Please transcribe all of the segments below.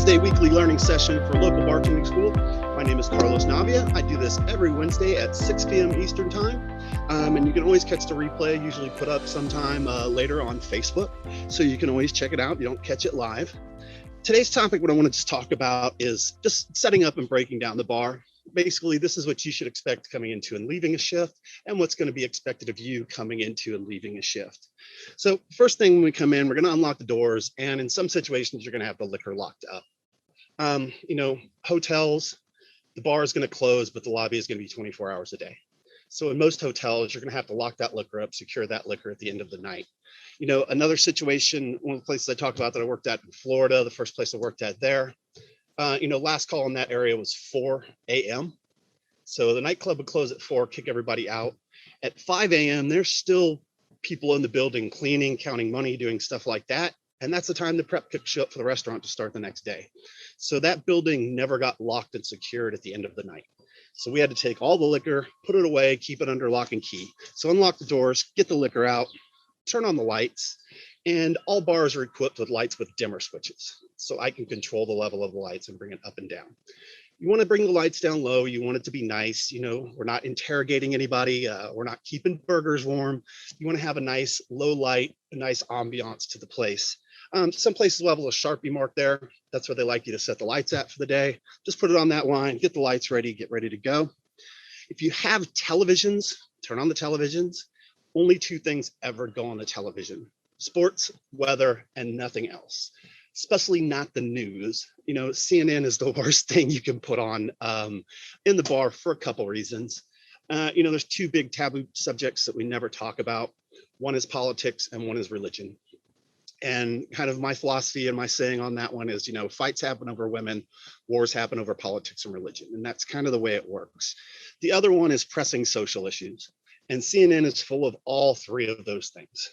Wednesday weekly learning session for local bartending school. My name is Carlos Navia. I do this every Wednesday at 6 p.m. Eastern time. And you can always catch the replay, usually put up sometime later on Facebook. So you can always check it out. You don't catch it live. Today's topic, what I want to just talk about is just setting up and breaking down the bar. Basically, this is what you should expect coming into and leaving a shift, and what's going to be expected of you coming into and leaving a shift. So first thing when we come in, we're going to unlock the doors, and in some situations, you're going to have the liquor locked up. Hotels, the bar is going to close, but the lobby is going to be 24 hours a day. So in most hotels, you're going to have to lock that liquor up, secure that liquor at the end of the night. Another situation, one of the places I talk about that I worked at in Florida, the first place I worked at there, last call in that area was 4 a.m. So the nightclub would close at 4, kick everybody out. At 5 a.m., there's still people in the building cleaning, counting money, doing stuff like that. And that's the time the prep kicks you up for the restaurant to start the next day. So that building never got locked and secured at the end of the night. So we had to take all the liquor, put it away, keep it under lock and key. So unlock the doors, get the liquor out, turn on the lights, and all bars are equipped with lights with dimmer switches. So I can control the level of the lights and bring it up and down. You want to bring the lights down low. You want it to be nice. We're not interrogating anybody. We're not keeping burgers warm. You want to have a nice low light, a nice ambiance to the place. Some places will have a little Sharpie mark there. That's where they like you to set the lights at for the day. Just put it on that line, get the lights ready, get ready to go. If you have televisions, turn on the televisions. Only 2 things ever go on the television: sports, weather, and nothing else. Especially not the news. CNN is the worst thing you can put on in the bar for a couple reasons. There's 2 big taboo subjects that we never talk about. One is politics and one is religion. And kind of my philosophy and my saying on that one is, fights happen over women, wars happen over politics and religion. And that's kind of the way it works. The other one is pressing social issues. And CNN is full of all 3 of those things.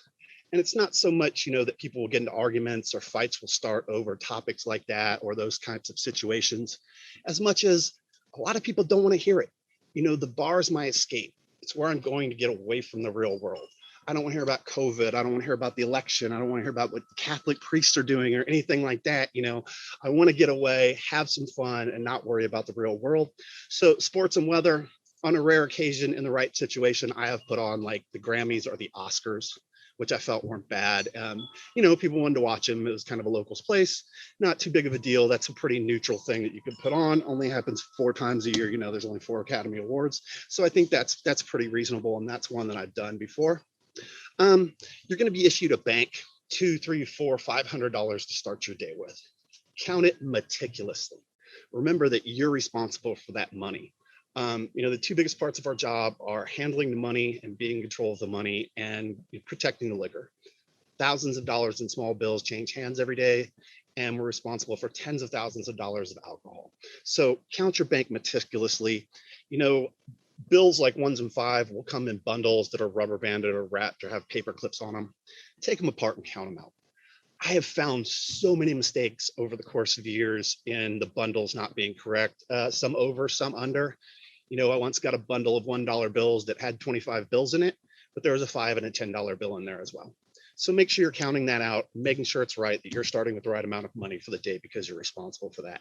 And it's not so much, that people will get into arguments or fights will start over topics like that or those kinds of situations, as much as a lot of people don't want to hear it. The bar is my escape. It's where I'm going to get away from the real world. I don't want to hear about COVID. I don't want to hear about the election. I don't want to hear about what Catholic priests are doing or anything like that. I want to get away, have some fun, and not worry about the real world. So sports and weather, on a rare occasion in the right situation, I have put on like the Grammys or the Oscars, which I felt weren't bad. People wanted to watch them. It was kind of a locals place, not too big of a deal. That's a pretty neutral thing that you could put on. Only happens 4 times a year. There's only 4 Academy Awards. So I think that's pretty reasonable. And that's one that I've done before. You're going to be issued a bank, $200, $300, $400, $500 to start your day with. Count it meticulously. Remember that you're responsible for that money. The 2 biggest parts of our job are handling the money and being in control of the money and protecting the liquor. Thousands of dollars in small bills change hands every day, and we're responsible for tens of thousands of dollars of alcohol. So count your bank meticulously. Bills like 1s and 5 will come in bundles that are rubber banded or wrapped or have paper clips on them. Take them apart and count them out. I have found so many mistakes over the course of years in the bundles not being correct, some over, some under. I once got a bundle of $1 bills that had 25 bills in it, but there was a $5 and a $10 bill in there as well. So make sure you're counting that out, making sure it's right, that you're starting with the right amount of money for the day because you're responsible for that.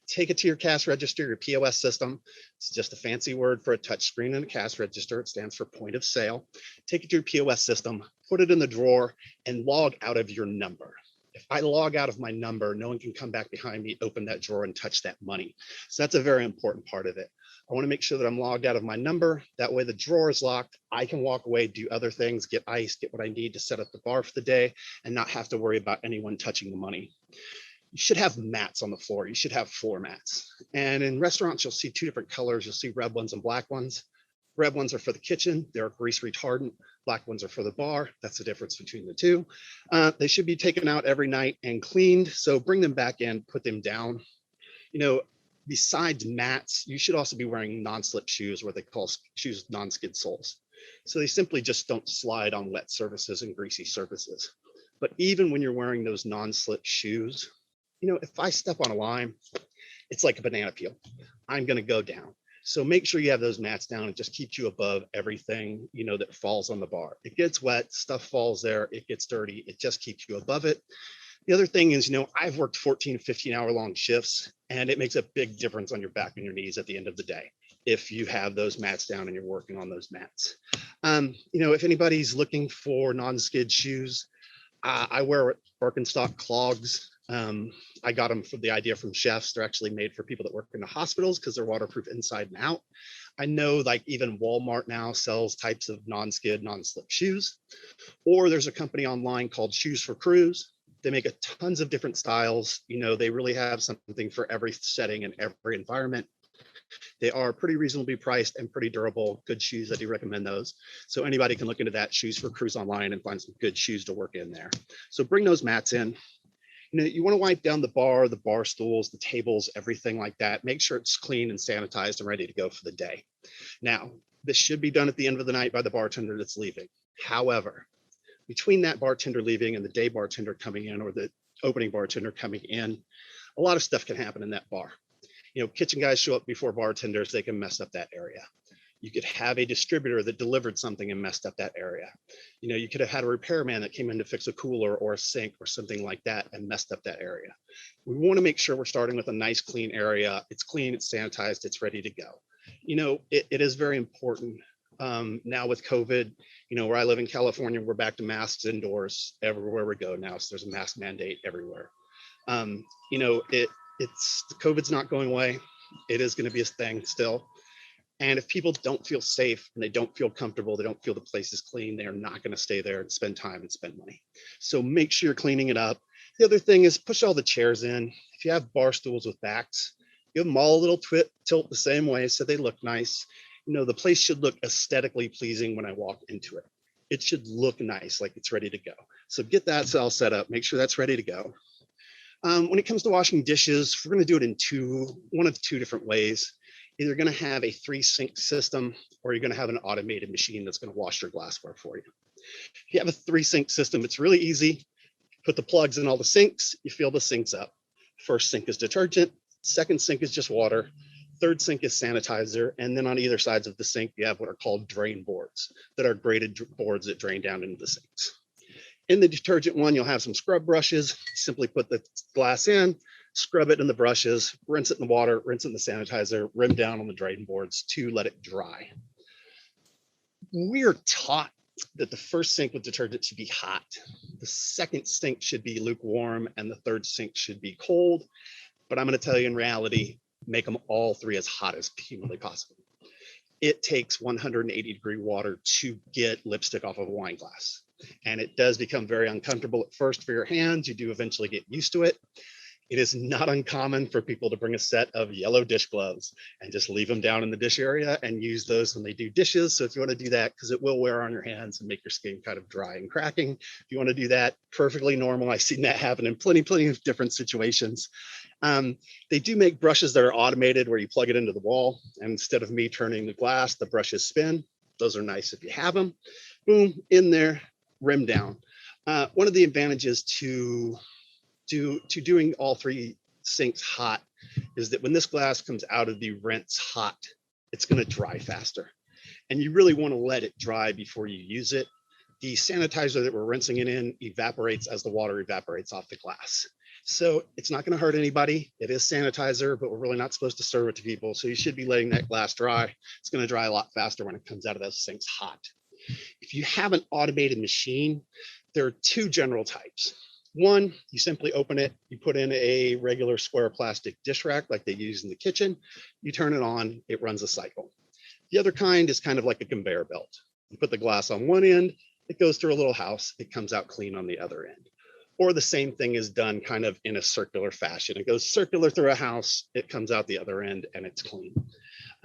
Take it to your cash register, your POS system. It's just a fancy word for a touch screen and a cash register. It stands for point of sale. Take it to your POS system, put it in the drawer, and log out of your number. If I log out of my number, no one can come back behind me, open that drawer, and touch that money. So that's a very important part of it. I want to make sure that I'm logged out of my number. That way the drawer is locked. I can walk away, do other things, get ice, get what I need to set up the bar for the day, and not have to worry about anyone touching the money. You should have mats on the floor. You should have floor mats. And in restaurants, you'll see 2 different colors. You'll see red ones and black ones. Red ones are for the kitchen. They're grease retardant. Black ones are for the bar. That's the difference between the 2. They should be taken out every night and cleaned. So bring them back in, put them down. Besides mats, you should also be wearing non-slip shoes, what they call shoes with non-skid soles. So they simply just don't slide on wet surfaces and greasy surfaces. But even when you're wearing those non-slip shoes, if I step on a lime, it's like a banana peel. I'm going to go down. So make sure you have those mats down. It just keeps you above everything, that falls on the bar. It gets wet, stuff falls there, it gets dirty. It just keeps you above it. The other thing is, I've worked 14, 15-hour long shifts, and it makes a big difference on your back and your knees at the end of the day if you have those mats down and you're working on those mats. If anybody's looking for non-skid shoes, I wear Birkenstock clogs. I got them from the idea from chefs. They're actually made for people that work in the hospitals because they're waterproof inside and out. I know like even Walmart now sells types of non-skid, non-slip shoes, or there's a company online called Shoes for Crews. They make a tons of different styles. They really have something for every setting and every environment. They are pretty reasonably priced and pretty durable, good shoes. I do recommend those. So anybody can look into that, Shoes for Crews online, and find some good shoes to work in there. So bring those mats in. You want to wipe down the bar stools, the tables, everything like that. Make sure it's clean and sanitized and ready to go for the day. Now, this should be done at the end of the night by the bartender that's leaving. However, between that bartender leaving and the day bartender coming in, or the opening bartender coming in, a lot of stuff can happen in that bar. Kitchen guys show up before bartenders, they can mess up that area. You could have a distributor that delivered something and messed up that area. You could have had a repairman that came in to fix a cooler or a sink or something like that and messed up that area. We want to make sure we're starting with a nice, clean area. It's clean, it's sanitized, it's ready to go. It is very important now with COVID, where I live in California, we're back to masks indoors everywhere we go now. So there's a mask mandate everywhere. It's COVID's not going away. It is going to be a thing still. And if people don't feel safe and they don't feel comfortable, they don't feel the place is clean, they are not going to stay there and spend time and spend money. So make sure you're cleaning it up. The other thing is push all the chairs in. If you have bar stools with backs, give them all a little tilt the same way so they look nice. The place should look aesthetically pleasing when I walk into it. It should look nice, like it's ready to go. So get that all set up, make sure that's ready to go. When it comes to washing dishes, we're going to do it in one of two different ways. Either going to have a 3-sink system, or you're going to have an automated machine that's going to wash your glassware for you. If you have a 3-sink system, it's really easy. Put the plugs in all the sinks, you fill the sinks up. First sink is detergent, second sink is just water, third sink is sanitizer, and then on either sides of the sink, you have what are called drain boards that are graded boards that drain down into the sinks. In the detergent one, you'll have some scrub brushes. Simply put the glass in, scrub it in the brushes, rinse it in the water, rinse it in the sanitizer, rim down on the drain boards to let it dry. We're taught that the first sink with detergent should be hot. The second sink should be lukewarm, and the third sink should be cold. But I'm going to tell you in reality, make them all three as hot as humanly possible. It takes 180-degree water to get lipstick off of a wine glass. And it does become very uncomfortable at first for your hands. You do eventually get used to it. It is not uncommon for people to bring a set of yellow dish gloves and just leave them down in the dish area and use those when they do dishes. So if you want to do that, because it will wear on your hands and make your skin kind of dry and cracking, if you want to do that, perfectly normal. I've seen that happen in plenty of different situations. They do make brushes that are automated where you plug it into the wall, and instead of me turning the glass, the brushes spin. Those are nice if you have them. Boom, in there, rim down. One of the advantages to doing all three sinks hot is that when this glass comes out of the rinse hot, it's going to dry faster. And you really want to let it dry before you use it. The sanitizer that we're rinsing it in evaporates as the water evaporates off the glass. So it's not going to hurt anybody. It is sanitizer, but we're really not supposed to serve it to people. So you should be letting that glass dry. It's going to dry a lot faster when it comes out of those sinks hot. If you have an automated machine, there are two general types. One, you simply open it, you put in a regular square plastic dish rack like they use in the kitchen, you turn it on, it runs a cycle. The other kind is kind of like a conveyor belt. You put the glass on one end, it goes through a little house, it comes out clean on the other end. Or the same thing is done kind of in a circular fashion. It goes circular through a house, it comes out the other end, and it's clean.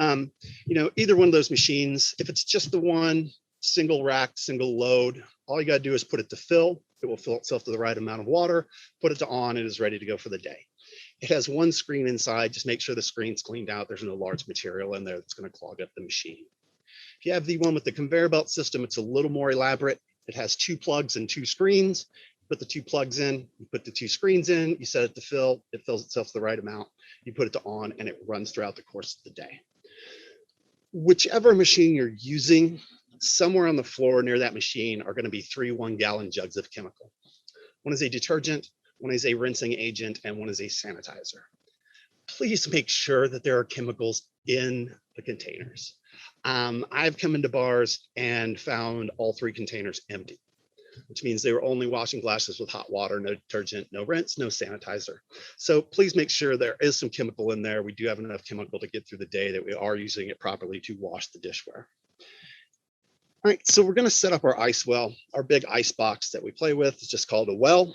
Either one of those machines, if it's just the one, single rack, single load, all you got to do is put it to fill. It will fill itself to the right amount of water, put it to on, it is ready to go for the day. It has one screen inside. Just make sure the screen's cleaned out. There's no large material in there that's going to clog up the machine. If you have the one with the conveyor belt system, it's a little more elaborate. It has 2 plugs and 2 screens. Put the 2 plugs in, you put the 2 screens in, you set it to fill, it fills itself to the right amount, you put it to on, and it runs throughout the course of the day. Whichever machine you're using, somewhere on the floor near that machine are going to be 3 1-gallon jugs of chemical. One is a detergent, one is a rinsing agent, and one is a sanitizer. Please make sure that there are chemicals in the containers. I've come into bars and found all three containers empty, which means they were only washing glasses with hot water, no detergent, no rinse, no sanitizer. So please make sure there is some chemical in there. We do have enough chemical to get through the day, that we are using it properly to wash the dishware. All right, so we're going to set up our ice well. Our big ice box that we play with is just called a well.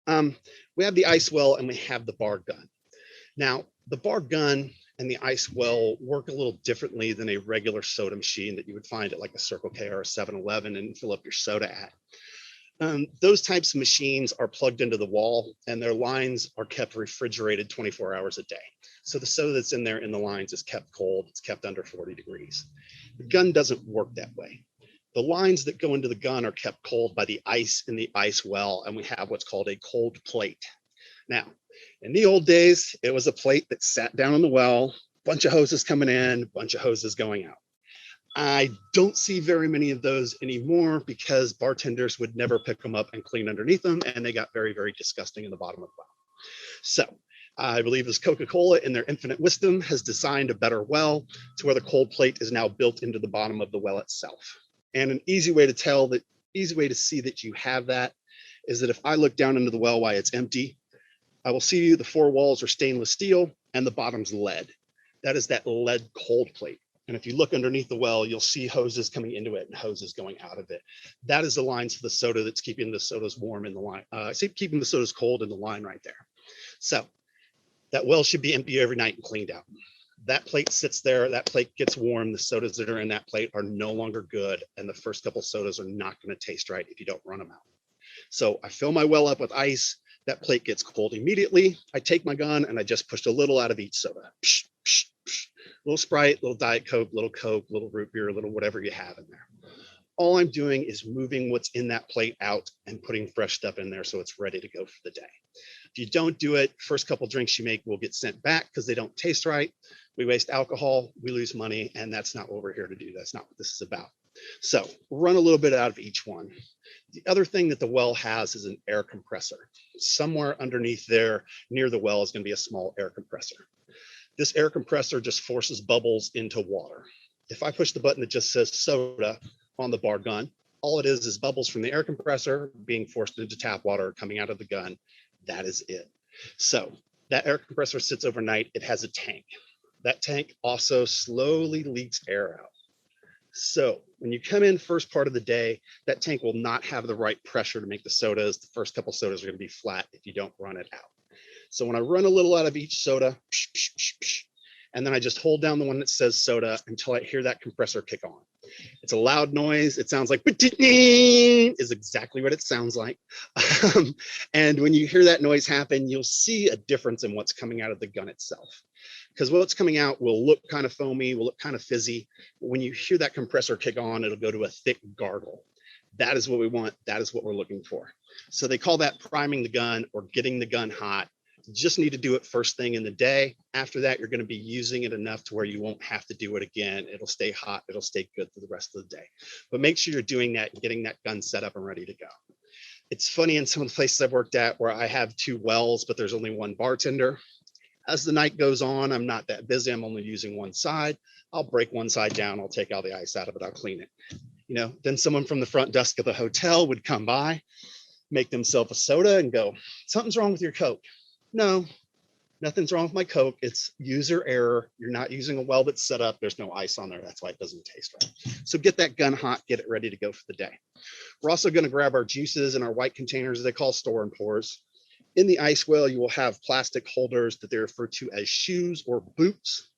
We have the ice well and we have the bar gun. Now, the bar gun and the ice well work a little differently than a regular soda machine that you would find at like a Circle K or a 7-Eleven and fill up your soda at. Those types of machines are plugged into the wall and their lines are kept refrigerated 24 hours a day. So the soda that's in there in the lines is kept cold, it's kept under 40 degrees. The gun doesn't work that way. The lines that go into the gun are kept cold by the ice in the ice well, and we have what's called a cold plate. Now, in the old days, it was a plate that sat down in the well, bunch of hoses coming in, bunch of hoses going out. I don't see very many of those anymore because bartenders would never pick them up and clean underneath them, and they got very, very disgusting in the bottom of the well. So I believe as Coca-Cola in their infinite wisdom has designed a better well to where the cold plate is now built into the bottom of the well itself. And an easy way to see that you have that is that if I look down into the well while it's empty, I will see the four walls are stainless steel and the bottom's lead. That is that lead cold plate. And if you look underneath the well, you'll see hoses coming into it and hoses going out of it. That is the lines for the soda that's keeping the sodas warm in the line, keeping the sodas cold in the line right there. So that well should be empty every night and cleaned out. That plate sits there, that plate gets warm, the sodas that are in that plate are no longer good, and the first couple sodas are not going to taste right if you don't run them out. So I fill my well up with ice, that plate gets cold immediately. I take my gun and I just pushed a little out of each soda. Psh, psh, psh. Little Sprite, little Diet Coke, little root beer, little whatever you have in there. All I'm doing is moving what's in that plate out and putting fresh stuff in there so it's ready to go for the day. If you don't do it, first couple drinks you make will get sent back because they don't taste right. We waste alcohol, we lose money, and that's not what we're here to do. That's not what this is about. So run a little bit out of each one. The other thing that the well has is an air compressor. Somewhere underneath there near the well is going to be a small air compressor. This air compressor just forces bubbles into water. If I push the button that just says soda on the bar gun, all it is bubbles from the air compressor being forced into tap water coming out of the gun. That is it. So that air compressor sits overnight. It has a tank. That tank also slowly leaks air out. So when you come in first part of the day, that tank will not have the right pressure to make the sodas. The first couple sodas are going to be flat if you don't run it out. So when I run a little out of each soda, psh, psh, psh, psh, and then I just hold down the one that says soda until I hear that compressor kick on. It's a loud noise. It sounds like is exactly what it sounds like. And when you hear that noise happen, you'll see a difference in what's coming out of the gun itself. Because what's coming out will look kind of foamy, will look kind of fizzy. But when you hear that compressor kick on, it'll go to a thick gargle. That is what we want. That is what we're looking for. So they call that priming the gun or getting the gun hot. You just need to do it first thing in the day. After that, you're going to be using it enough to where you won't have to do it again. It'll stay hot. It'll stay good for the rest of the day. But make sure you're doing that and getting that gun set up and ready to go. It's funny in some of the places I've worked at where I have two wells, but there's only one bartender. As the night goes on, I'm not that busy. I'm only using one side. I'll break one side down. I'll take all the ice out of it. I'll clean it. Then someone from the front desk of the hotel would come by, make themselves a soda and go, something's wrong with your Coke. No, nothing's wrong with my Coke. It's user error. You're not using a well that's set up. There's no ice on there. That's why it doesn't taste right. So get that gun hot, get it ready to go for the day. We're also going to grab our juices in our white containers they call store and pours. In the ice well, you will have plastic holders that they refer to as shoes or boots.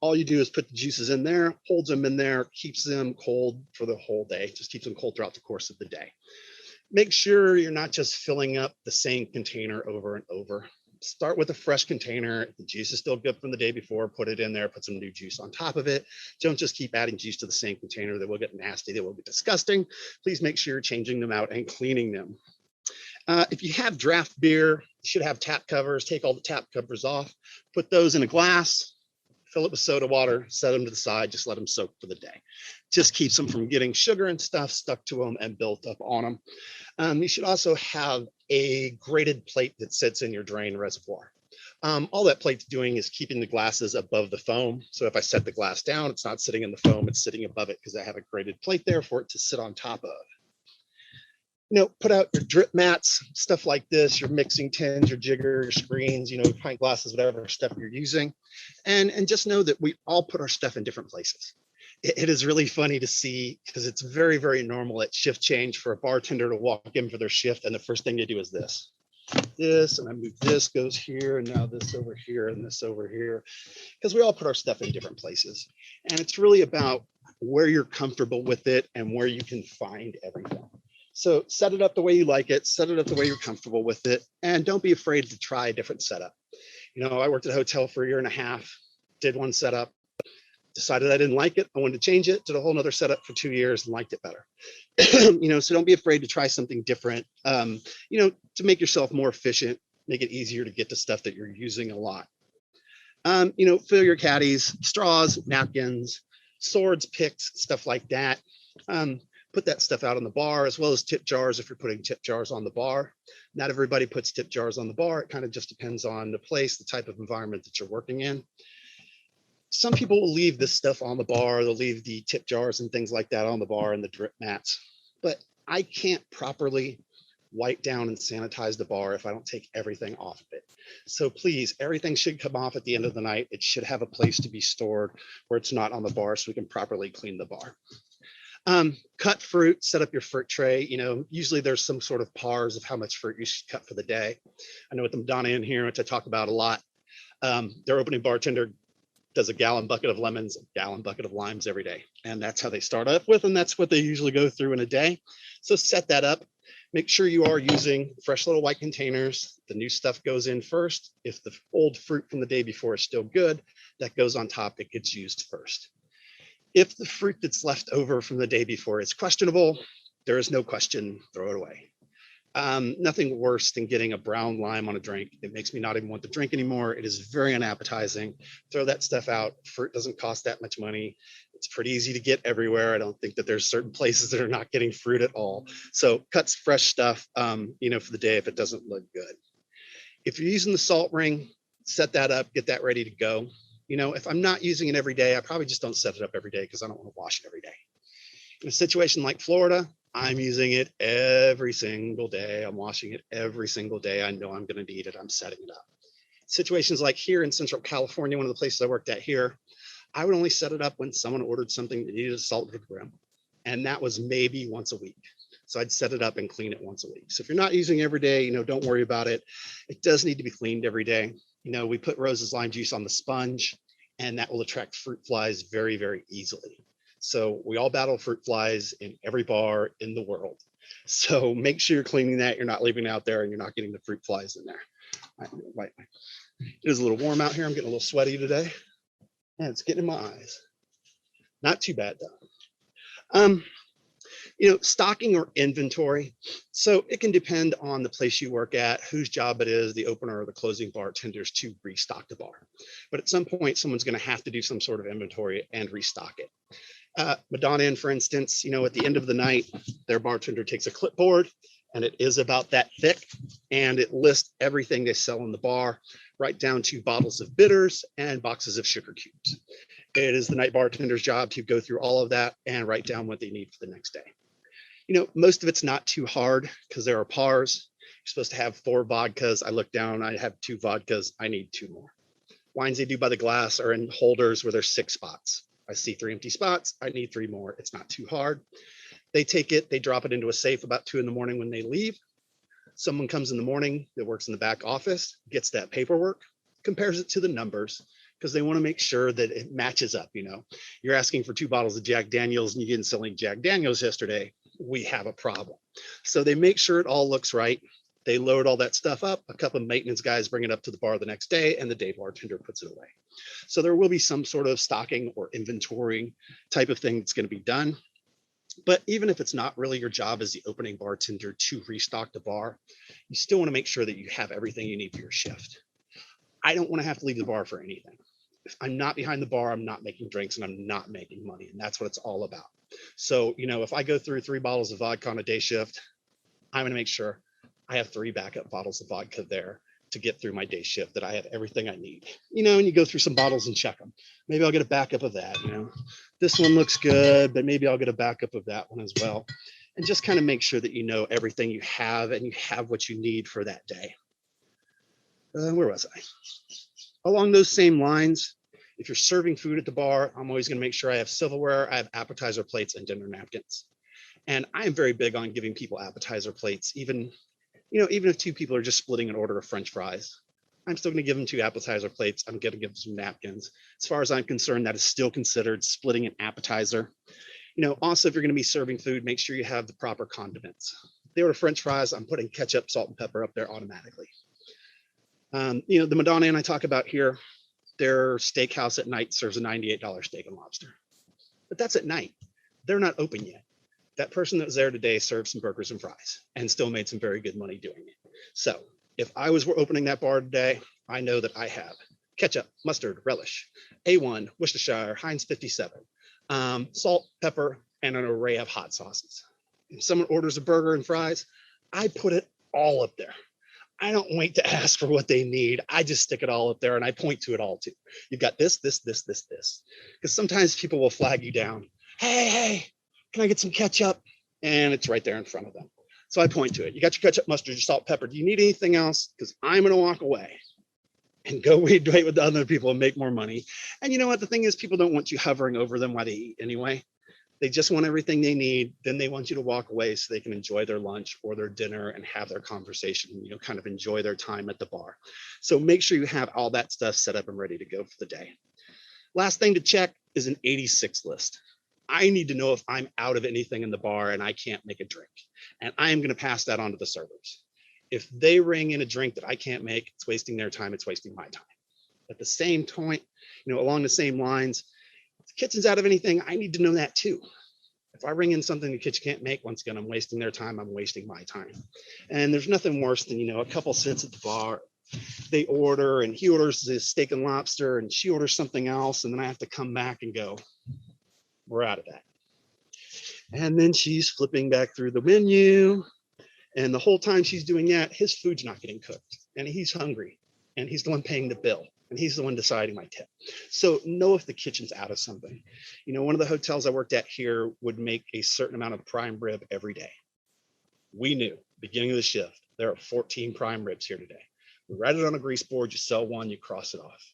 All you do is put the juices in there, holds them in there, keeps them cold for the whole day, just keeps them cold throughout the course of the day. Make sure you're not just filling up the same container over and over. Start with a fresh container. If the juice is still good from the day before, put it in there, put some new juice on top of it. Don't just keep adding juice to the same container. They will get nasty, they will get disgusting. Please make sure you're changing them out and cleaning them. If you have draft beer, you should have tap covers. Take all the tap covers off, put those in a glass, fill it with soda water, set them to the side, just let them soak for the day. just keeps them from getting sugar and stuff stuck to them and built up on them. You should also have a graded plate that sits in your drain reservoir. All that plate's doing is keeping the glasses above the foam. So if I set the glass down, it's not sitting in the foam, it's sitting above it because I have a graded plate there for it to sit on top of. Put out your drip mats, stuff like this, your mixing tins, your jigger, your screens, pint glasses, whatever stuff you're using. And just know that we all put our stuff in different places. It is really funny to see because it's very, very normal at shift change for a bartender to walk in for their shift. And the first thing they do is this, and I move this goes here, and now this over here and this over here, because we all put our stuff in different places. And it's really about where you're comfortable with it and where you can find everything. So set it up the way you like it, set it up the way you're comfortable with it, and don't be afraid to try a different setup. I worked at a hotel for a year and a half, did one setup, decided I didn't like it. I wanted to change it, did a whole nother setup for 2 years and liked it better. So don't be afraid to try something different, to make yourself more efficient, make it easier to get to stuff that you're using a lot. Fill your caddies, straws, napkins, swords, picks, stuff like that. Put that stuff out on the bar, as well as tip jars if you're putting tip jars on the bar. Not everybody puts tip jars on the bar. It kind of just depends on the place, the type of environment that you're working in. Some people will leave this stuff on the bar. They'll leave the tip jars and things like that on the bar and the drip mats. But I can't properly wipe down and sanitize the bar if I don't take everything off of it. So please, everything should come off at the end of the night. It should have a place to be stored where it's not on the bar so we can properly clean the bar. Cut fruit, set up your fruit tray. Usually there's some sort of pars of how much fruit you should cut for the day. I know with the Madonna in here, which I talk about a lot, their opening bartender does a gallon bucket of lemons, a gallon bucket of limes every day. And that's how they start up with, and that's what they usually go through in a day. So set that up. Make sure you are using fresh little white containers. The new stuff goes in first. If the old fruit from the day before is still good, that goes on top. It gets used first. If the fruit that's left over from the day before is questionable, there is no question, throw it away. Nothing worse than getting a brown lime on a drink. It makes me not even want to drink anymore. It is very unappetizing. Throw that stuff out. Fruit doesn't cost that much money. It's pretty easy to get everywhere. I don't think that there's certain places that are not getting fruit at all. So cut fresh stuff, for the day if it doesn't look good. If you're using the salt ring, set that up, get that ready to go. If I'm not using it every day, I probably just don't set it up every day because I don't want to wash it every day. In a situation like Florida, I'm using it every single day. I'm washing it every single day. I know I'm going to need it. I'm setting it up. Situations like here in Central California, one of the places I worked at here, I would only set it up when someone ordered something that needed a salted rim. And that was maybe once a week. So I'd set it up and clean it once a week. So if you're not using it every day, don't worry about it. It does need to be cleaned every day. We put Rose's lime juice on the sponge, and that will attract fruit flies very, very easily. So we all battle fruit flies in every bar in the world. So make sure you're cleaning that. You're not leaving it out there and you're not getting the fruit flies in there. It is a little warm out here. I'm getting a little sweaty today. And it's getting in my eyes. Not too bad though. Stocking or inventory. So it can depend on the place you work at, whose job it is, the opener or the closing bartenders to restock the bar. But at some point, someone's going to have to do some sort of inventory and restock it. Madonna Inn, for instance, at the end of the night, their bartender takes a clipboard and it is about that thick and it lists everything they sell in the bar, right down to bottles of bitters and boxes of sugar cubes. It is the night bartender's job to go through all of that and write down what they need for the next day. Most of it's not too hard because there are pars. You're supposed to have 4 vodkas. I look down, I have 2 vodkas. I need 2 more. Wines they do by the glass are in holders where there's 6 spots. I see 3 empty spots. I need 3 more. It's not too hard. They take it, they drop it into a safe about 2 in the morning when they leave. Someone comes in the morning that works in the back office, gets that paperwork, compares it to the numbers, because they want to make sure that it matches up. You're asking for 2 bottles of Jack Daniels and you didn't sell any Jack Daniels yesterday. We have a problem. So they make sure it all looks right. They load all that stuff up. A couple of maintenance guys bring it up to the bar the next day and the day bartender puts it away. So there will be some sort of stocking or inventory type of thing that's going to be done. But even if it's not really your job as the opening bartender to restock the bar, you still want to make sure that you have everything you need for your shift. I don't want to have to leave the bar for anything. If I'm not behind the bar, I'm not making drinks and I'm not making money. And that's what it's all about. So, if I go through 3 bottles of vodka on a day shift, I'm going to make sure I have 3 backup bottles of vodka there to get through my day shift, that I have everything I need. And you go through some bottles and check them. Maybe I'll get a backup of that. This one looks good, but maybe I'll get a backup of that one as well. And just kind of make sure that you know everything you have and you have what you need for that day. Where was I? Along those same lines, if you're serving food at the bar, I'm always going to make sure I have silverware, I have appetizer plates and dinner napkins. And I am very big on giving people appetizer plates, even if 2 people are just splitting an order of French fries. I'm still going to give them 2 appetizer plates. I'm going to give them some napkins. As far as I'm concerned, that is still considered splitting an appetizer. Also, if you're going to be serving food, make sure you have the proper condiments. If they order French fries, I'm putting ketchup, salt, and pepper up there automatically. The Madonna Inn I talk about here, their steakhouse at night serves a $98 steak and lobster. But that's at night. They're not open yet. That person that was there today served some burgers and fries and still made some very good money doing it. So if I was opening that bar today, I know that I have ketchup, mustard, relish, A1, Worcestershire, Heinz 57, salt, pepper, and an array of hot sauces. If someone orders a burger and fries, I put it all up there. I don't wait to ask for what they need. I just stick it all up there and I point to it all too. You've got this. Because sometimes people will flag you down. Hey, can I get some ketchup? And it's right there in front of them. So I point to it. You got your ketchup, mustard, your salt, pepper. Do you need anything else? Because I'm going to walk away and go wait with the other people and make more money. And you know what? The thing is, people don't want you hovering over them while they eat anyway. They just want everything they need. Then they want you to walk away so they can enjoy their lunch or their dinner and have their conversation, kind of enjoy their time at the bar. So make sure you have all that stuff set up and ready to go for the day. Last thing to check is an 86 list. I need to know if I'm out of anything in the bar and I can't make a drink. And I am going to pass that on to the servers. If they ring in a drink that I can't make, it's wasting their time. It's wasting my time. At the same point, along the same lines, if the kitchen's out of anything, I need to know that too. If I ring in something the kitchen can't make, once again, I'm wasting their time. I'm wasting my time. And there's nothing worse than, a couple sits at the bar. They order and he orders the steak and lobster and she orders something else. And then I have to come back and go, we're out of that. And then she's flipping back through the menu. And the whole time she's doing that, his food's not getting cooked. And he's hungry. And he's the one paying the bill. And he's the one deciding my tip. So know if the kitchen's out of something. One of the hotels I worked at here would make a certain amount of prime rib every day. We knew, beginning of the shift, there are 14 prime ribs here today. We write it on a grease board, you sell one, you cross it off.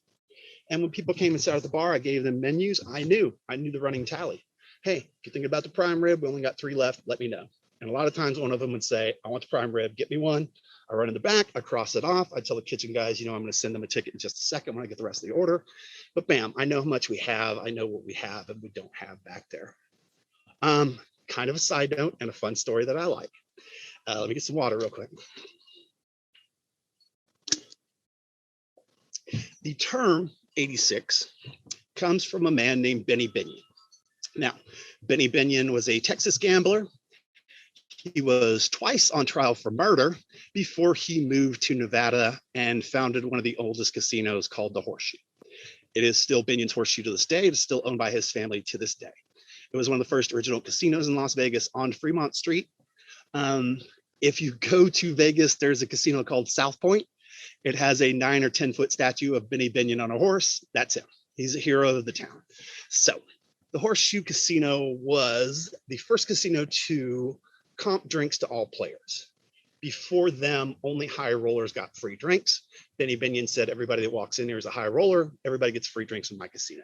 And when people came and sat at the bar, I gave them menus. I knew the running tally. Hey, if you're thinking about the prime rib, we only got 3 left, let me know. And a lot of times one of them would say, I want the prime rib, get me one. I run in the back, I cross it off. I tell the kitchen guys, I'm going to send them a ticket in just a second when I get the rest of the order. But bam, I know how much we have. I know what we have and we don't have back there. Kind of a side note and a fun story that I like. Let me get some water real quick. The term 86 comes from a man named Benny Binion. Now, Benny Binion was a Texas gambler. He was twice on trial for murder before he moved to Nevada and founded one of the oldest casinos called the Horseshoe. It is still Binion's Horseshoe to this day. It is still owned by his family to this day. It was one of the first original casinos in Las Vegas on Fremont Street. If you go to Vegas, there's a casino called South Point. It has a 9 or 10 foot statue of Benny Binion on a horse. That's him. He's a hero of the town. So the Horseshoe Casino was the first casino to comp drinks to all players. Before them, only high rollers got free drinks. Benny Binion said, everybody that walks in here is a high roller. Everybody gets free drinks in my casino.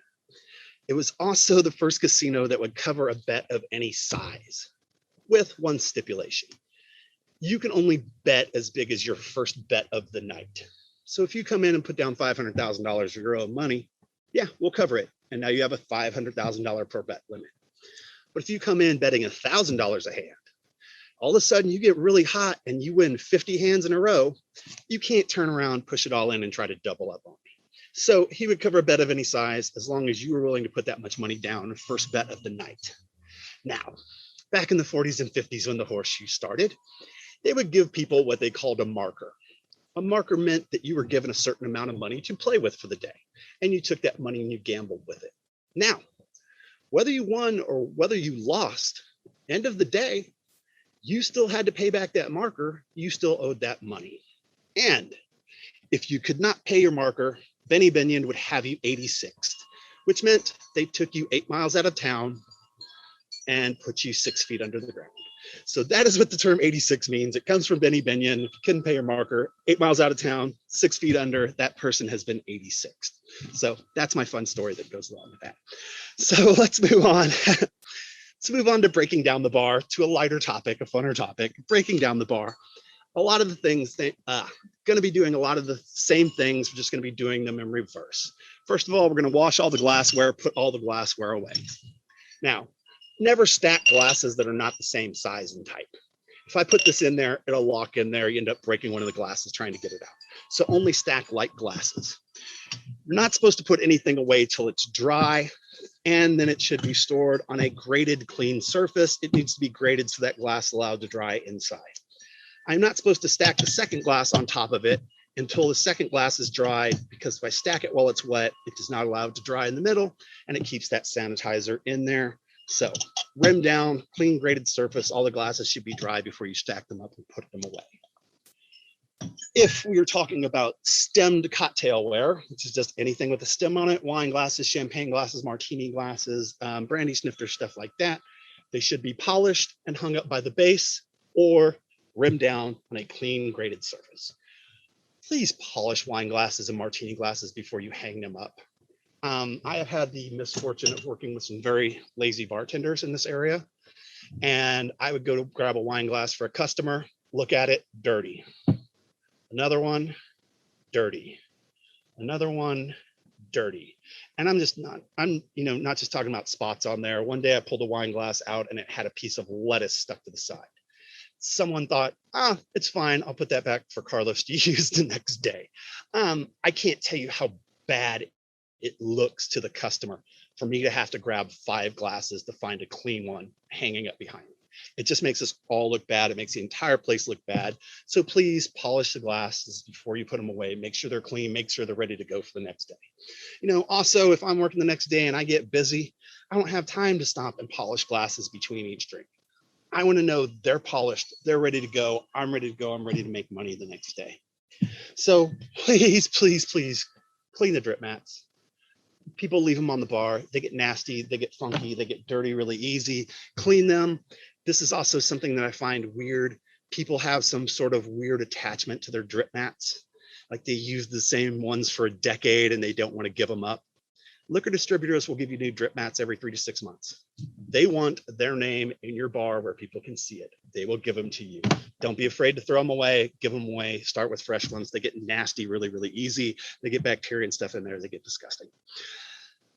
It was also the first casino that would cover a bet of any size, with one stipulation. You can only bet as big as your first bet of the night. So if you come in and put down $500,000 of your own money, yeah, we'll cover it. And now you have a $500,000 per bet limit. But if you come in betting $1,000 a hand, all of a sudden you get really hot and you win 50 hands in a row, you can't turn around, push it all in and try to double up on me. So he would cover a bet of any size as long as you were willing to put that much money down, first bet of the night. Now, back in the 40s and 50s when the Horseshoe started, they would give people what they called a marker. A marker meant that you were given a certain amount of money to play with for the day, and you took that money and you gambled with it. Now, Whether you won or whether you lost, end of the day, you still had to pay back that marker. You still owed that money. And if you could not pay your marker, Benny Binion would have you 86th, which meant they took you 8 miles out of town and put you 6 feet under the ground. So that is what the term 86 means. It comes from Benny Binion. If you couldn't pay your marker, 8 miles out of town, 6 feet under, that person has been 86th. So that's my fun story that goes along with that. So let's move on. Let's move on to breaking down the bar to a lighter topic, a funner topic, breaking down the bar. A lot of the things they going to be doing a lot of the same things. We're just going to be doing them in reverse. First of all, we're going to wash all the glassware, put all the glassware away. Now, never stack glasses that are not the same size and type. If I put this in there, it'll lock in there. You end up breaking one of the glasses trying to get it out. So only stack light glasses. You're not supposed to put anything away till it's dry, and then it should be stored on a graded, clean surface. It needs to be graded so that glass is allowed to dry inside. I'm not supposed to stack the second glass on top of it until the second glass is dried, because if I stack it while it's wet, it is not allowed to dry in the middle, and it keeps that sanitizer in there. So rim down, clean graded surface, all the glasses should be dry before you stack them up and put them away. If we are talking about stemmed cocktailware, which is just anything with a stem on it, wine glasses, champagne glasses, martini glasses, brandy snifters, stuff like that, they should be polished and hung up by the base or rim down on a clean graded surface. Please polish wine glasses and martini glasses before you hang them up. I have had the misfortune of working with some very lazy bartenders in this area, and I would go to grab a wine glass for a customer, look at it, dirty. Another one, dirty. Another one, dirty. And I'm not just talking about spots on there. One day I pulled a wine glass out and it had a piece of lettuce stuck to the side. Someone thought, it's fine. I'll put that back for Carlos to use the next day. I can't tell you how bad it looks to the customer for me to have to grab 5 glasses to find a clean one hanging up behind me. It just makes us all look bad. It makes the entire place look bad. So please polish the glasses before you put them away. Make sure they're clean. Make sure they're ready to go for the next day. Also, if I'm working the next day and I get busy, I don't have time to stop and polish glasses between each drink. I want to know they're polished, they're ready to go. I'm ready to go. I'm ready to make money the next day. So please, please, please clean the drip mats. People leave them on the bar. They get nasty, they get funky, they get dirty really easy. Clean them. This is also something that I find weird. People have some sort of weird attachment to their drip mats. Like they use the same ones for a decade and they don't want to give them up. Liquor distributors will give you new drip mats every 3 to 6 months. They want their name in your bar where people can see it. They will give them to you. Don't be afraid to throw them away. Give them away. Start with fresh ones. They get nasty really, really easy. They get bacteria and stuff in there. They get disgusting.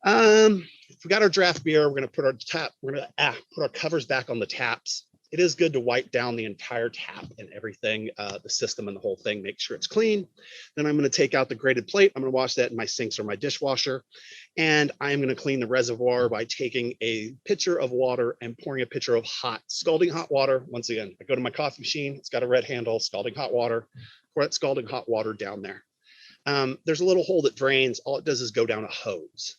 If we got our draft beer, we're going to put our covers back on the taps. It is good to wipe down the entire tap and everything, the system and the whole thing, make sure it's clean. Then I'm going to take out the graded plate. I'm going to wash that in my sinks or my dishwasher. And I'm going to clean the reservoir by taking a pitcher of water and pouring a pitcher of scalding hot water. Once again, I go to my coffee machine. It's got a red handle, scalding hot water. Pour that scalding hot water down there. There's a little hole that drains. All it does is go down a hose.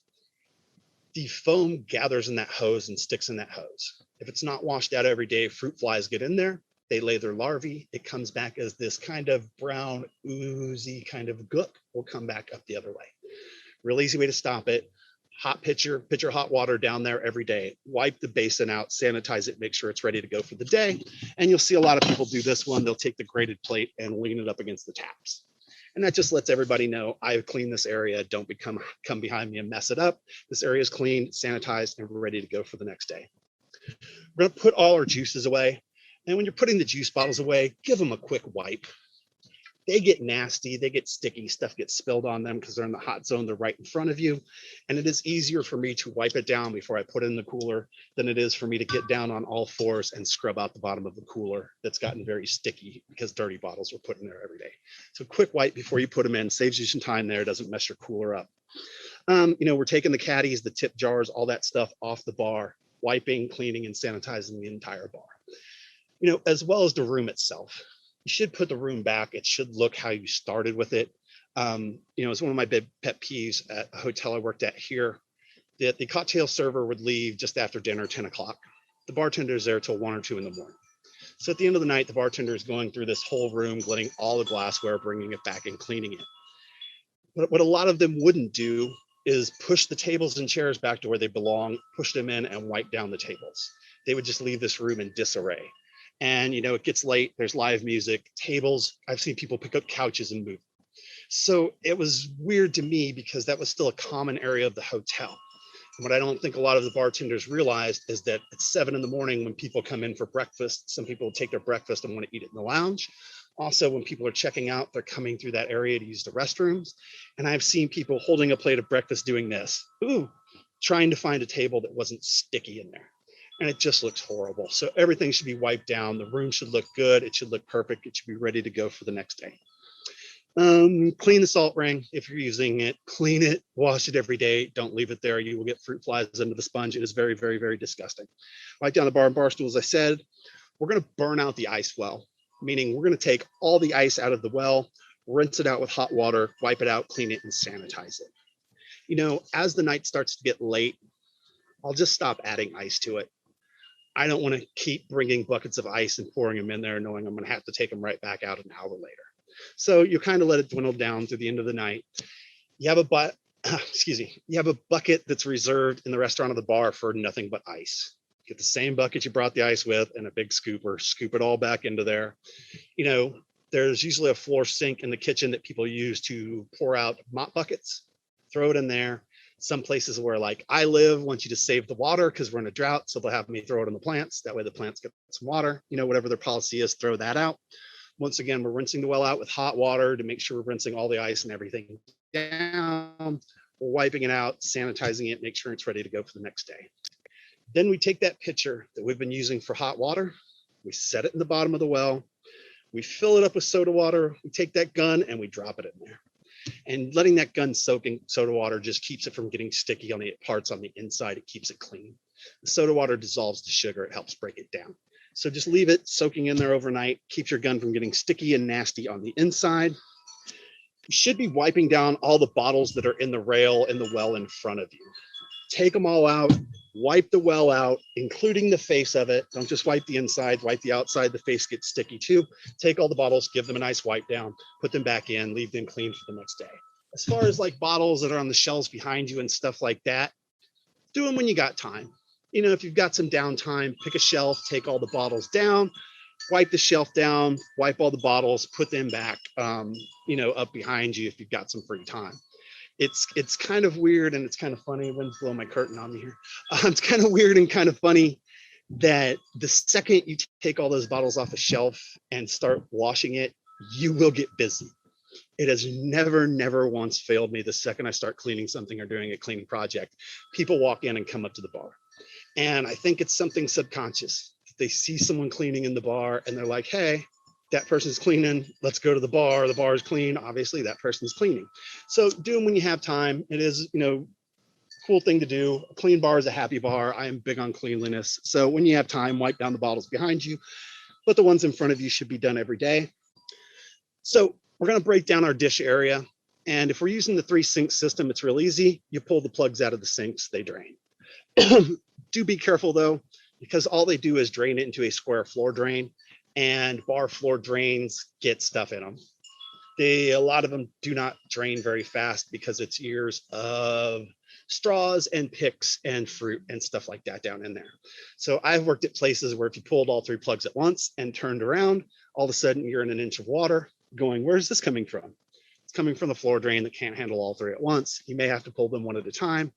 The foam gathers in that hose and sticks in that hose. If it's not washed out every day, fruit flies get in there. They lay their larvae. It comes back as this kind of brown, oozy kind of gook. Will come back up the other way. Real easy way to stop it. Hot pitcher hot water down there every day. Wipe the basin out, sanitize it, make sure it's ready to go for the day. And you'll see a lot of people do this one. They'll take the graded plate and lean it up against the taps. And that just lets everybody know I've cleaned this area. Don't come behind me and mess it up. This area is clean, sanitized, and we're ready to go for the next day. We're going to put all our juices away. And when you're putting the juice bottles away, give them a quick wipe. They get nasty, they get sticky, stuff gets spilled on them because they're in the hot zone, they're right in front of you. And it is easier for me to wipe it down before I put it in the cooler than it is for me to get down on all fours and scrub out the bottom of the cooler that's gotten very sticky because dirty bottles were put in there every day. So quick wipe before you put them in, saves you some time there, doesn't mess your cooler up. We're taking the caddies, the tip jars, all that stuff off the bar, wiping, cleaning, and sanitizing the entire bar. As well as the room itself. You should put the room back. It should look how you started with it. It's one of my big pet peeves at a hotel I worked at here. that the cocktail server would leave just after dinner, 10 o'clock. The bartender is there till 1 or 2 in the morning. So at the end of the night, the bartender is going through this whole room, getting all the glassware, bringing it back and cleaning it. But what a lot of them wouldn't do is push the tables and chairs back to where they belong, push them in and wipe down the tables. They would just leave this room in disarray. And, you know, it gets late, there's live music, tables. I've seen people pick up couches and move. So it was weird to me because that was still a common area of the hotel. And what I don't think a lot of the bartenders realized is that at 7 in the morning, when people come in for breakfast, some people will take their breakfast and want to eat it in the lounge. Also, when people are checking out, they're coming through that area to use the restrooms. And I've seen people holding a plate of breakfast doing this, trying to find a table that wasn't sticky in there. And it just looks horrible. So everything should be wiped down. The room should look good. It should look perfect. It should be ready to go for the next day. Clean the salt ring if you're using it. Clean it, wash it every day. Don't leave it there. You will get fruit flies under the sponge. It is very, very, very disgusting. Wipe down the bar and bar stool, as I said. We're going to burn out the ice well, meaning we're going to take all the ice out of the well, rinse it out with hot water, wipe it out, clean it, and sanitize it. You know, as the night starts to get late, I'll just stop adding ice to it. I don't want to keep bringing buckets of ice and pouring them in there, knowing I'm going to have to take them right back out an hour later. So you kind of let it dwindle down through the end of the night. You have a bucket that's reserved in the restaurant or the bar for nothing but ice. Get the same bucket you brought the ice with and a big scooper, scoop it all back into there. You know, there's usually a floor sink in the kitchen that people use to pour out mop buckets. Throw it in there. Some places where, like I live, want you to save the water because we're in a drought, so they'll have me throw it in the plants. That way the plants get some water. You know, whatever their policy is, throw that out. Once again, we're rinsing the well out with hot water to make sure we're rinsing all the ice and everything down. We're wiping it out, sanitizing it, make sure it's ready to go for the next day. Then we take that pitcher that we've been using for hot water, we set it in the bottom of the well, we fill it up with soda water, we take that gun and we drop it in there. And letting that gun soak in soda water just keeps it from getting sticky on the parts on the inside. It keeps it clean. The soda water dissolves the sugar. It helps break it down. So just leave it soaking in there overnight. Keeps your gun from getting sticky and nasty on the inside. You should be wiping down all the bottles that are in the rail in the well in front of you. Take them all out, wipe the well out, including the face of it. Don't just wipe the inside, wipe the outside. The face gets sticky too. Take all the bottles, give them a nice wipe down, put them back in, leave them clean for the next day. As far as like bottles that are on the shelves behind you and stuff like that, do them when you got time. You know, if you've got some downtime, pick a shelf, take all the bottles down, wipe the shelf down, wipe all the bottles, put them back, you know, up behind you if you've got some free time. It's kind of weird and it's kind of funny. Wind's blowing my curtain on me here. It's kind of weird and kind of funny that the second you take all those bottles off the shelf and start washing it, you will get busy. It has never once failed me. The second I start cleaning something or doing a cleaning project, people walk in and come up to the bar. And I think it's something subconscious. They see someone cleaning in the bar and they're like, hey, that person's cleaning, let's go to the bar is clean, obviously that person's cleaning. So do them when you have time. It is, you know, cool thing to do. A clean bar is a happy bar. I am big on cleanliness. So when you have time, wipe down the bottles behind you, but the ones in front of you should be done every day. So we're going to break down our dish area. And if we're using the 3 sink system, it's real easy. You pull the plugs out of the sinks, they drain. Do be careful though, because all they do is drain it into a square floor drain, and bar floor drains get stuff in them. A lot of them do not drain very fast because it's years of straws and picks and fruit and stuff like that down in there. So I've worked at places where if you pulled all 3 plugs at once and turned around, all of a sudden you're in an inch of water going, where's this coming from? It's coming from the floor drain that can't handle all 3 at once. You may have to pull them one at a time.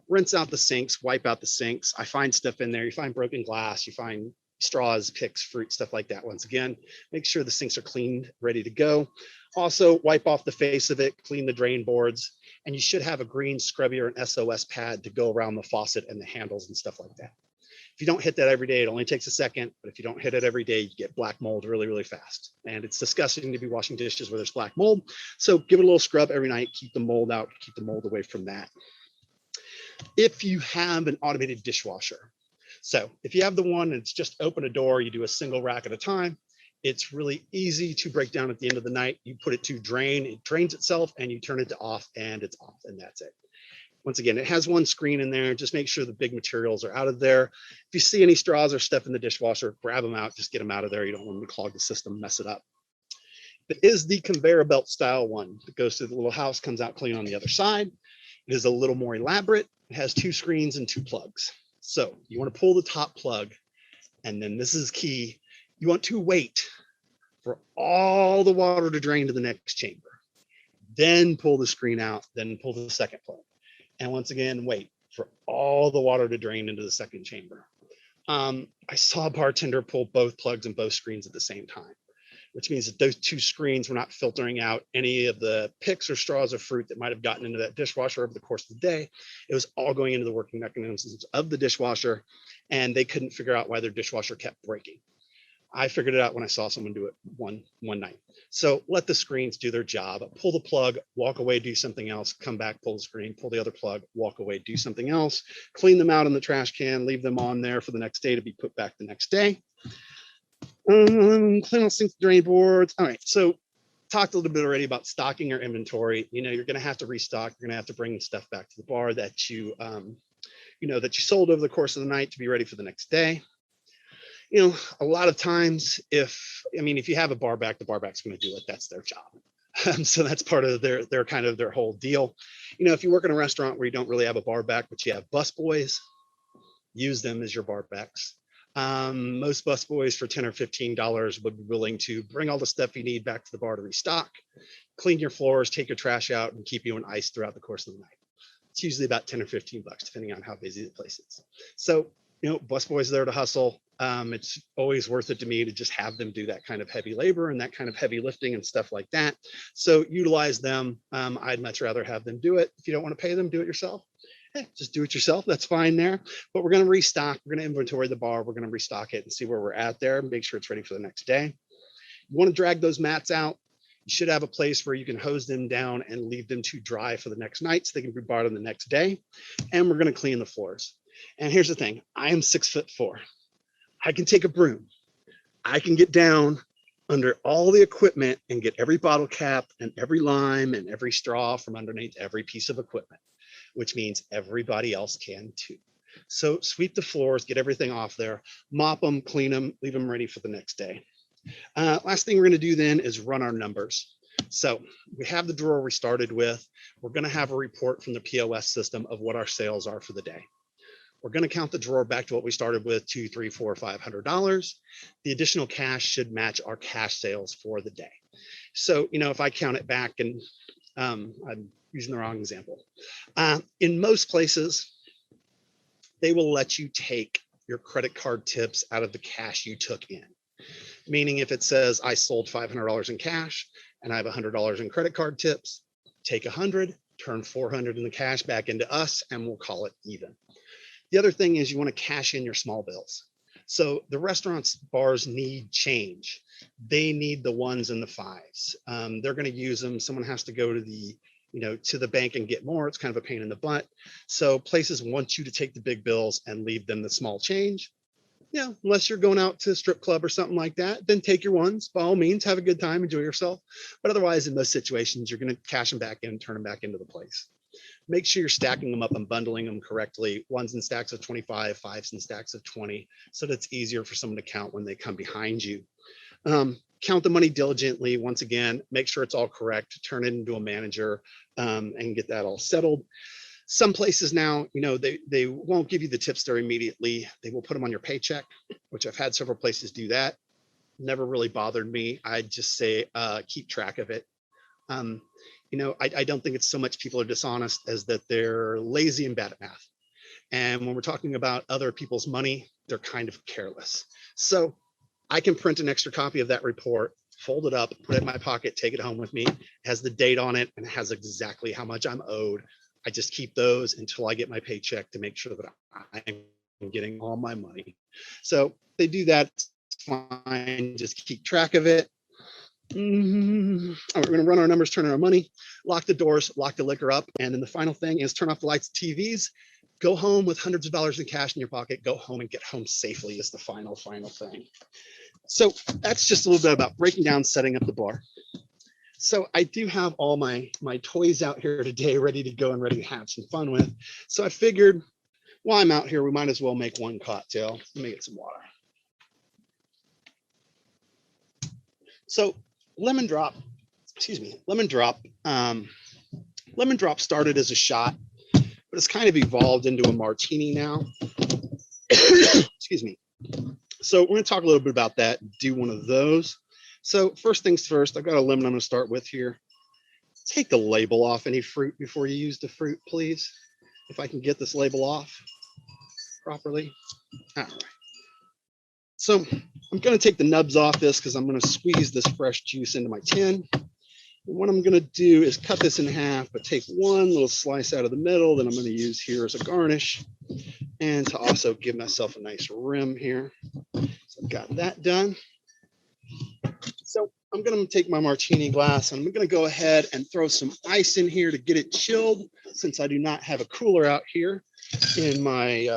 Rinse out the sinks, wipe out the sinks. I find stuff in there. You find broken glass, you find straws, picks, fruit, stuff like that. Once again, make sure the sinks are cleaned, ready to go. Also, wipe off the face of it, clean the drain boards, and you should have a green scrubby or an SOS pad to go around the faucet and the handles and stuff like that. If you don't hit that every day, it only takes a second, but if you don't hit it every day, you get black mold really fast. And it's disgusting to be washing dishes where there's black mold. So give it a little scrub every night, keep the mold out, keep the mold away from that. If you have an automated dishwasher, so if you have the one and it's just open a door, you do a single rack at a time, it's really easy to break down at the end of the night. You put it to drain, it drains itself, and you turn it to off and it's off, and that's it. Once again, it has one screen in there. Just make sure the big materials are out of there. If you see any straws or stuff in the dishwasher, grab them out, just get them out of there. You don't want them to clog the system, mess it up. It is the conveyor belt style one that goes through the little house, comes out clean on the other side. It is a little more elaborate. It has 2 screens and 2 plugs. So you want to pull the top plug, and then this is key. You want to wait for all the water to drain to the next chamber. Then pull the screen out, then pull the second plug. And once again, wait for all the water to drain into the second chamber. I saw a bartender pull both plugs and both screens at the same time, which means that those 2 screens were not filtering out any of the picks or straws of fruit that might have gotten into that dishwasher over the course of the day. It was all going into the working mechanisms of the dishwasher, and they couldn't figure out why their dishwasher kept breaking. I figured it out when I saw someone do it one night. So let the screens do their job. Pull the plug, walk away, do something else, come back, pull the screen, pull the other plug, walk away, do something else, clean them out in the trash can, leave them on there for the next day to be put back the next day. Clean out sinks, drain boards. All right, so talked a little bit already about stocking your inventory. You know, you're going to have to restock. You're going to have to bring stuff back to the bar that you, that you sold over the course of the night to be ready for the next day. You know, a lot of times, if you have a bar back, the bar back's going to do it. That's their job. So that's part of their kind of their whole deal. You know, if you work in a restaurant where you don't really have a bar back, but you have bus boys, use them as your bar backs. Most bus boys for $10 or $15 would be willing to bring all the stuff you need back to the bar to restock, clean your floors, take your trash out, and keep you on ice throughout the course of the night. It's usually about 10 or 15 bucks, depending on how busy the place is. So, you know, bus boys are there to hustle. It's always worth it to me to just have them do that kind of heavy labor and that kind of heavy lifting and stuff like that. So utilize them. I'd much rather have them do it. If you don't want to pay them, do it yourself. Just do it yourself. That's fine there. But we're going to restock. We're going to inventory the bar. We're going to restock it and see where we're at there and make sure it's ready for the next day. You want to drag those mats out. You should have a place where you can hose them down and leave them to dry for the next night so they can be brought in the next day. And we're going to clean the floors. And here's the thing. I am 6'4". I can take a broom. I can get down under all the equipment and get every bottle cap and every lime and every straw from underneath every piece of equipment, which means everybody else can too. So sweep the floors, get everything off there, mop them, clean them, leave them ready for the next day. Last thing we're going to do then is run our numbers. So we have the drawer we started with. We're going to have a report from the POS system of what our sales are for the day. We're going to count the drawer back to what we started with, $200, $300, $400, $500. The additional cash should match our cash sales for the day. So, you know, if I count it back, and I'm using the wrong example. In most places, they will let you take your credit card tips out of the cash you took in. Meaning if it says I sold $500 in cash and I have $100 in credit card tips, take 100, turn 400 in the cash back into us, and we'll call it even. The other thing is you want to cash in your small bills. So the restaurants, bars need change. They need the ones and the fives. They're going to use them. Someone has to go to the bank and get more. It's kind of a pain in the butt. So places want you to take the big bills and leave them the small change. Yeah, unless you're going out to a strip club or something like that, then take your ones. By all means, have a good time, enjoy yourself. But otherwise, in most situations, you're going to cash them back in and turn them back into the place. Make sure you're stacking them up and bundling them correctly. Ones in stacks of 25, fives in stacks of 20, so that it's easier for someone to count when they come behind you. Count the money diligently. Once again, make sure it's all correct. Turn it into a manager and get that all settled. Some places now, you know, they won't give you the tips there immediately. They will put them on your paycheck, which I've had several places do that. Never really bothered me. I just say keep track of it. You know, I don't think it's so much people are dishonest as that they're lazy and bad at math. And when we're talking about other people's money, they're kind of careless. So I can print an extra copy of that report, fold it up, put it in my pocket, take it home with me. It has the date on it and it has exactly how much I'm owed. I just keep those until I get my paycheck to make sure that I'm getting all my money. So they do that, it's fine. Just keep track of it. All right, we're going to run our numbers, turn in our money, lock the doors, lock the liquor up. And then the final thing is turn off the lights, TVs, go home with hundreds of dollars in cash in your pocket, go home and get home safely is the final thing. So that's just a little bit about breaking down, setting up the bar. So I do have all my toys out here today, ready to go and ready to have some fun with. So I figured while I'm out here, we might as well make one cocktail. Let me get some water. So lemon drop, excuse me, lemon drop started as a shot, but it's kind of evolved into a martini now. Excuse me. So we're going to talk a little bit about that, do one of those. So first things first, I've got a lemon I'm going to start with here. Take the label off any fruit before you use the fruit, please. If I can get this label off properly. All right. So I'm going to take the nubs off this because I'm going to squeeze this fresh juice into my tin. And what I'm going to do is cut this in half, but take one little slice out of the middle that I'm going to use here as a garnish and to also give myself a nice rim here. So I've got that done. So I'm going to take my martini glass and I'm going to go ahead and throw some ice in here to get it chilled, since I do not have a cooler out here in my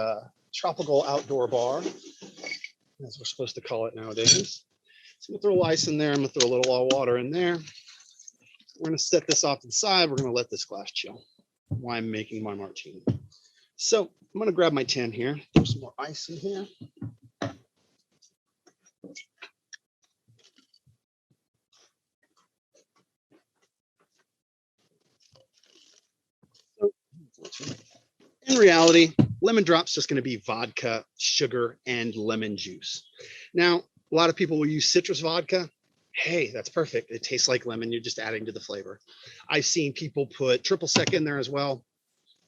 tropical outdoor bar, as we're supposed to call it nowadays. So I'm going to throw a little ice in there. I'm going to throw a little water in there. We're going to set this off to the side. We're going to let this glass chill while I'm making my martini. So I'm going to grab my tin here, throw some more ice in here. In reality, lemon drop's just going to be vodka, sugar, and lemon juice. Now, a lot of people will use citrus vodka. Hey, that's perfect. It tastes like lemon. You're just adding to the flavor. I've seen people put triple sec in there as well,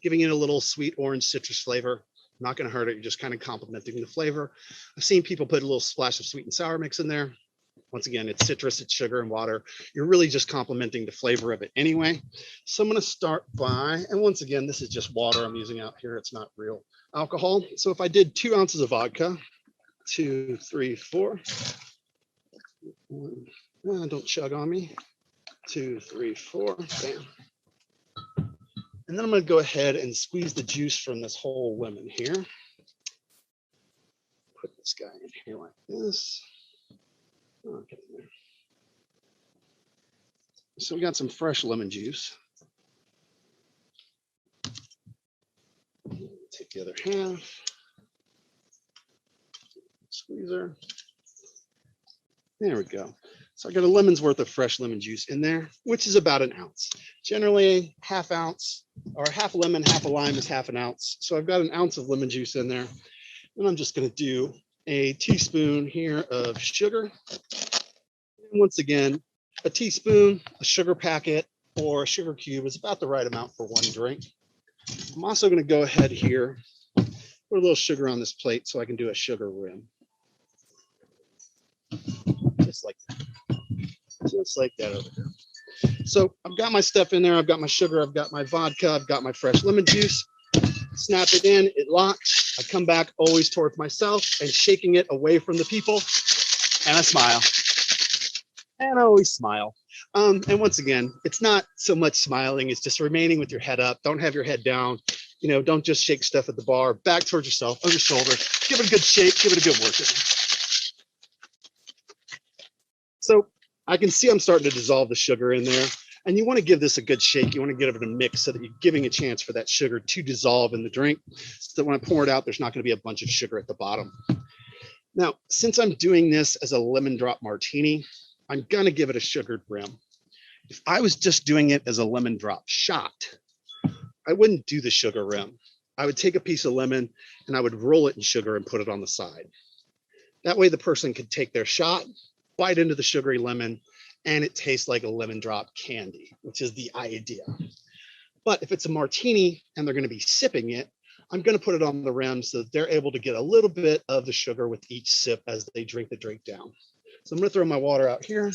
giving it a little sweet orange citrus flavor. Not going to hurt it. You're just kind of complementing the flavor. I've seen people put a little splash of sweet and sour mix in there. Once again, it's citrus, it's sugar and water. You're really just complementing the flavor of it anyway. So I'm going to start by, and once again, this is just water I'm using out here. It's not real alcohol. So if I did 2 ounces of vodka, 2, 3, 4. Don't chug on me. 2, 3, 4. Bam. And then I'm going to go ahead and squeeze the juice from this whole lemon here. Put this guy in here like this. Okay. So we got some fresh lemon juice. Take the other half. Squeezer. There we go. So I got a lemon's worth of fresh lemon juice in there, which is about 1 ounce. Generally, half ounce or half lemon, half a lime is half an ounce. So I've got 1 ounce of lemon juice in there. And I'm just going to do a teaspoon here of sugar. And once again, a teaspoon, a sugar packet, or a sugar cube is about the right amount for one drink. I'm also going to go ahead here, put a little sugar on this plate so I can do a sugar rim. Just like that. Just like that over here. So I've got my stuff in there. I've got my sugar. I've got my vodka. I've got my fresh lemon juice. Snap it in. It locks. I come back always towards myself and shaking it away from the people. And I smile. And I always smile. And once again, it's not so much smiling. It's just remaining with your head up. Don't have your head down. You know, don't just shake stuff at the bar. Back towards yourself, on your shoulder. Give it a good shake. Give it a good work. So I can see I'm starting to dissolve the sugar in there. And you want to give this a good shake. You want to give it a mix so that you're giving a chance for that sugar to dissolve in the drink. So that when I pour it out, there's not going to be a bunch of sugar at the bottom. Now, since I'm doing this as a lemon drop martini, I'm going to give it a sugared rim. If I was just doing it as a lemon drop shot, I wouldn't do the sugar rim. I would take a piece of lemon and I would roll it in sugar and put it on the side. That way the person could take their shot, bite into the sugary lemon, and it tastes like a lemon drop candy, which is the idea. But if it's a martini and they're going to be sipping it, I'm going to put it on the rim so that they're able to get a little bit of the sugar with each sip as they drink the drink down. So I'm going to throw my water out here.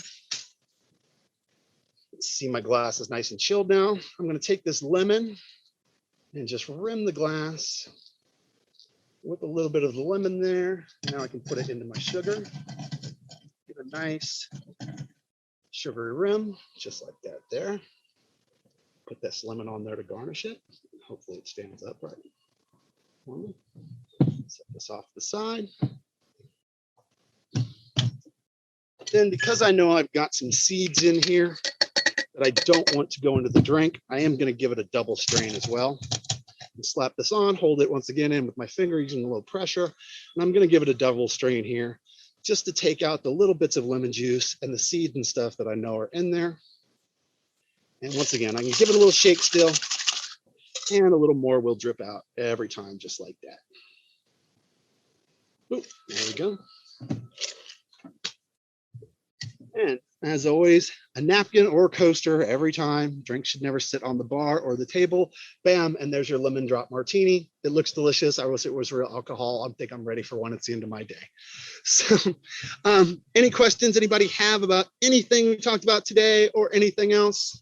Let's see, my glass is nice and chilled now. I'm going to take this lemon and just rim the glass with a little bit of the lemon there. Now I can put it into my sugar. Get a nice sugary rim, just like that there. Put this lemon on there to garnish it. Hopefully it stands up right. Set this off to the side. Then because I know I've got some seeds in here, that I don't want to go into the drink, I am going to give it a double strain as well. And slap this on, hold it once again in with my finger using a little pressure. And I'm going to give it a double strain here just to take out the little bits of lemon juice and the seeds and stuff that I know are in there. And once again, I can give it a little shake still, and a little more will drip out every time, just like that. Ooh, there we go. And as always, a napkin or a coaster every time. Drink should never sit on the bar or the table. Bam, and there's your lemon drop martini. It looks delicious. I wish it was real alcohol. I think I'm ready for one. It's the end of my day. So any questions anybody have about anything we talked about today or anything else?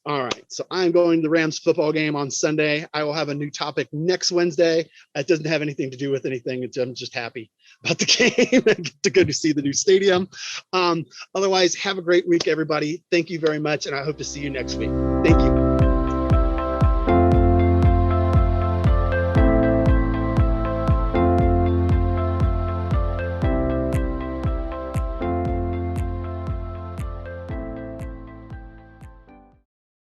All right, so I'm going to the Rams football game on Sunday. I will have a new topic next Wednesday. It doesn't have anything to do with anything. I'm just happy about the game and get to go to see the new stadium. Otherwise, have a great week, everybody. Thank you very much, and I hope to see you next week. Thank you.